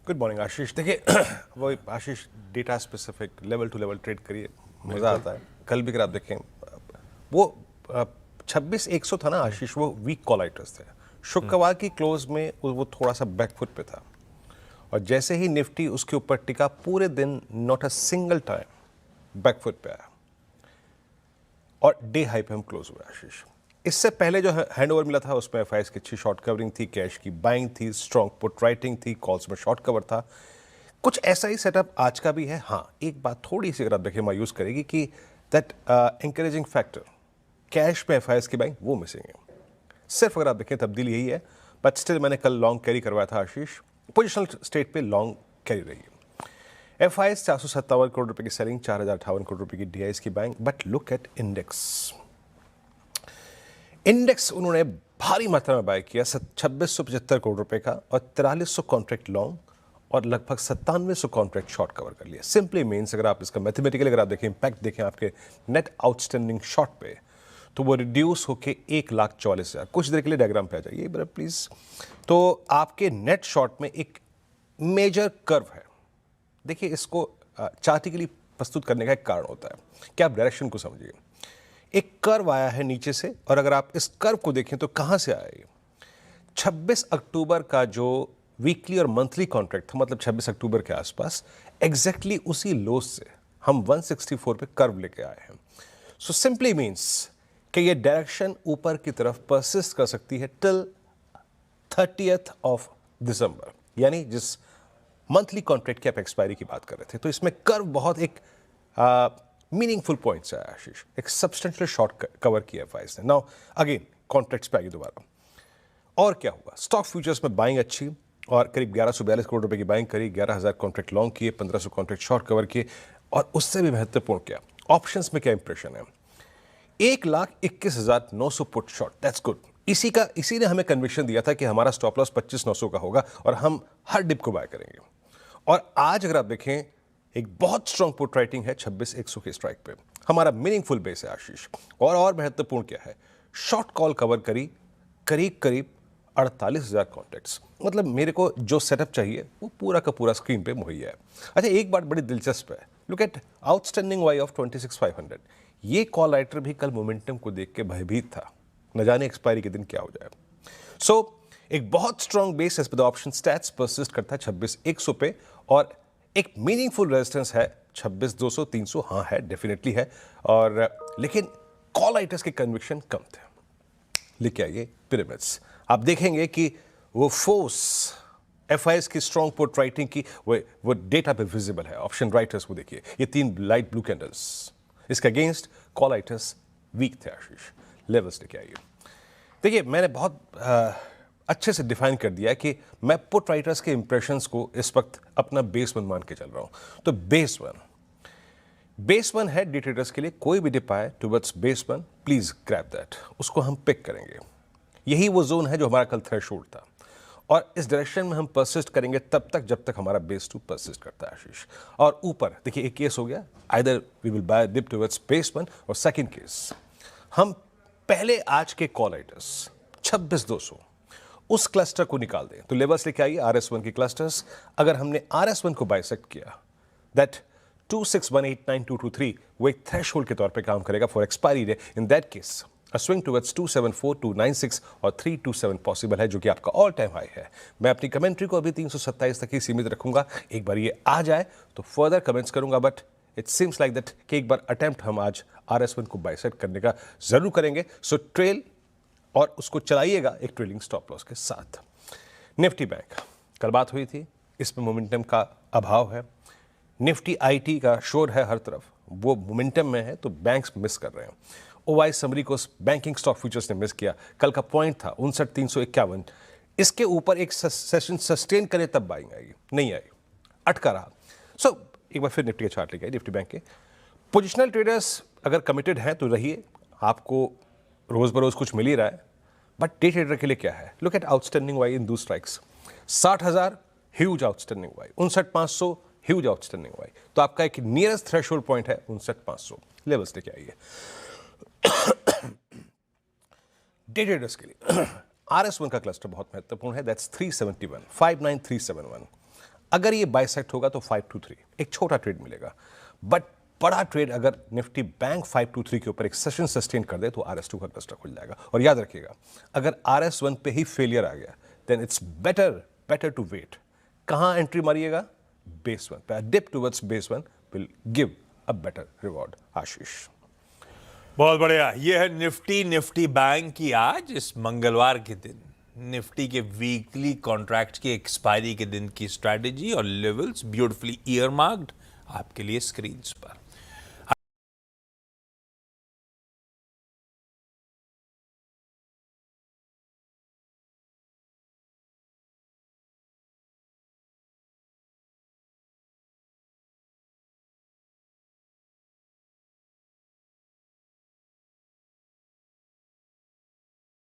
Good morning Ashish. देखिए वो Ashish data specific level to level trade करिए, मज़ा आता है। कल भी अगर आप देखें वो 26,100 था ना आशीष, वो वीक कॉल आइटर्स थे। शुक्रवार की क्लोज में वो थोड़ा सा बैकफुट पे था और जैसे ही निफ्टी उसके ऊपर टिका पूरे दिन not a single time back foot पे आया और डे हाई पे हम क्लोज हुए आशीष। इससे पहले जो हैंड ओवर मिला था उसमें एफआईएस की अच्छी शॉर्ट कवरिंग थी, कैश की बाइंग थी, स्ट्रॉन्ग पुट राइटिंग थी, कॉल्स में शॉर्ट कवर था। कुछ ऐसा ही सेटअप आज का भी है। हाँ, एक बात थोड़ी सी अगर आप देखें मायूस करेगी कि दैट एंकरेजिंग फैक्टर कैश में एफआईएस की बाइंग वो मिसिंग है। सिर्फ अगर आप देखें तब्दीली यही है, बट स्टिल मैंने कल लॉन्ग कैरी करवाया था आशीष, पोजिशनल स्टेट पे लॉन्ग कैरी रही है। एफआईएस 457 करोड़ रुपए की सेलिंग, 4,058 करोड़ रुपए की डीआईएस की buying. But look at index उन्होंने भारी मात्रा में बाय किया, 2675 करोड़ रुपए का, और 4300 कॉन्ट्रैक्ट लॉन्ग और लगभग 9700 कॉन्ट्रैक्ट शॉर्ट कवर कर लिया। सिंपली मीन्स अगर आप इसका मैथमेटिकली अगर आप देखें इंपैक्ट देखें आपके नेट आउटस्टैंडिंग शॉर्ट पे, तो वो रिड्यूस होके 1,44,000। कुछ देर के लिए डायग्राम पे आ जाइए बड़ा प्लीज। तो आपके नेट शॉर्ट में एक मेजर कर्व है। देखिए इसको चार्टिकली प्रस्तुत करने का एक कारण होता है कि आप डायरेक्शन को समझिए। एक कर्व आया है नीचे से, और अगर आप इस कर्व को देखें तो कहां से आया ये? 26 अक्टूबर का जो वीकली और मंथली कॉन्ट्रैक्ट था, मतलब 26 अक्टूबर के आसपास, एग्जैक्टली उसी लो से हम 164 पे कर्व लेके आए हैं। सो सिंपली मीन्स कि ये डायरेक्शन ऊपर की तरफ परसिस्ट कर सकती है टिल 30th ऑफ दिसंबर, यानी जिस मंथली कॉन्ट्रैक्ट की आप एक्सपायरी की बात कर रहे थे। तो इसमें कर्व बहुत एक मीनिंगफुल पॉइंट है आशीष, एक सब्सटेंशियल शॉर्ट कवर किया एफआईएस ने। नाउ अगेन कॉन्ट्रैक्ट्स पे आइए दोबारा। और क्या हुआ? स्टॉक फ्यूचर्स में बाइंग अच्छी, और करीब 1142 करोड़ रुपए की बाइंग करी, 11,000 कॉन्ट्रैक्ट लॉन्ग किए, 1500 कॉन्ट्रैक्ट शॉर्ट कवर किए। और उससे भी महत्वपूर्ण क्या, ऑप्शंस में क्या इंप्रेशन है? 1,21,900 पुट शॉर्ट, दैट्स गुड। इसी ने हमें कन्विक्शन दिया था कि हमारा स्टॉप लॉस 25,900 का होगा और हम हर डिप को बाय करेंगे। और आज अगर आप देखें एक बहुत स्ट्रांग पुट राइटिंग है 26,100 के स्ट्राइक पे, हमारा मीनिंगफुल बेस है आशीष। और महत्वपूर्ण क्या है, शॉर्ट कॉल कवर करी करीब करीब 48,000 कॉन्टैक्ट्स। मतलब मेरे को जो सेटअप चाहिए वो पूरा का पूरा स्क्रीन पे मुहैया है। अच्छा, एक बात बड़ी दिलचस्प है, look at outstanding why of 26,500। ये कॉल राइटर भी कल मोमेंटम को देख के भयभीत था, न जाने एक्सपायरी के दिन क्या हो जाए। सो एक बहुत strong base as per the option stats persist करता है 26,100 पे, और एक मीनिंगफुल रेजिस्टेंस है 26,200, 300। हाँ है, डेफिनेटली है। और लेकिन कॉल राइटर्स के कन्विक्शन कम थे। लेके आइए पिरामिड्स, आप देखेंगे कि वो फोर्स एफआईएस की स्ट्रांग पुट राइटिंग की वो डेटा पे विजिबल है। ऑप्शन राइटर्स वो देखिए, ये 3 लाइट ब्लू कैंडल्स, इसके अगेंस्ट कॉल राइटर्स वीक थे आशीष। लेवल्स लेके आइए। देखिए मैंने बहुत अच्छे से डिफाइन कर दिया है कि मैं पुट राइटर्स के इंप्रेशंस को इस वक्त अपना बेस वन मान के चल रहा हूं। तो बेस वन है डे ट्रेडर्स के लिए। कोई भी डिप आए towards base one, please grab that, उसको हम पिक करेंगे। यही वो जोन है जो हमारा कल थ्रेशोल्ड था, और इस डायरेक्शन में हम परसिस्ट करेंगे तब तक जब तक हमारा बेस टू परसिस्ट करता है आशीष। और ऊपर देखिए एक केस हो गया, either we will buy dip towards base one, और सेकंड केस हम पहले आज के कॉल राइटर्स 26,200 उस क्लस्टर को निकाल दें। तो लेवल्स लेके आइए RS1 के क्लस्टर्स। अगर हमने RS1 को बाइसेक्ट किया, दैट 26189223 वो एक थ्रेशोल्ड के तौर पे काम करेगा for expiry day. In that case a swing towards 274, 296 और 327 पॉसिबल है, जो कि आपका ऑल टाइम हाई है। मैं अपनी कमेंट्री को अभी 327 तक ही सीमित रखूंगा। एक बार ये आ जाए तो फर्दर कमेंट्स करूंगा, but it seems like that कि एक बार अटेम्प्ट हम आज RS1 को बाइसेक्ट करने का जरूर करेंगे। सो ट्रेल और उसको चलाइएगा एक ट्रेलिंग स्टॉप लॉस के साथ। निफ्टी बैंक, कल बात हुई थी, इसमें मोमेंटम का अभाव है। निफ्टी आईटी का शोर है हर तरफ, वो मोमेंटम में है तो बैंक्स मिस कर रहे हैं। ओवाई समरी को बैंकिंग स्टॉक फ्यूचर्स ने मिस किया। कल का पॉइंट था 59,351, इसके ऊपर एक सेशन सस्टेन करे तब बाइंग आएगी, नहीं आई, अटका रहा। सो एक बार फिर निफ्टी के चार्ट लेके आए, निफ्टी बैंक के। पोजिशनल ट्रेडर्स अगर कमिटेड हैं तो रहिए, आपको रोज बरोज कुछ मिल ही रहा है। बट डे ट्रेडर के लिए क्या है, look at outstanding why in दो strikes. 60,000 huge outstanding why, 59,500 huge outstanding why. तो आपका एक नियरेस्ट थ्रेशोल्ड पॉइंट है 59,500। लेवल्स लेके आइए डे ट्रेडर्स के लिए। RS1 का क्लस्टर बहुत महत्वपूर्ण है, दैट्स 371, 59371। अगर ये बाइसेक्ट होगा तो 523 एक छोटा ट्रेड मिलेगा, बट बड़ा ट्रेड अगर निफ्टी बैंक 523 के ऊपर एक सेशन सस्टेन कर दे तो RS2 का क्लस्टर खुल जाएगा। और याद रखिएगा, अगर RS1 पे ही फेलियर आ गया then it's better to wait. कहां एंट्री मारिएगा? बेस वन पे। Dip towards base one will give a better reward. Ashish, बहुत बढ़िया। ये है निफ्टी बैंक की आज इस मंगलवार के दिन निफ्टी के वीकली कॉन्ट्रैक्ट की एक्सपायरी के दिन की स्ट्रैटेजी और लेवल्स ब्यूटीफुली ईयर मार्क्ड आपके लिए स्क्रीन्स पर।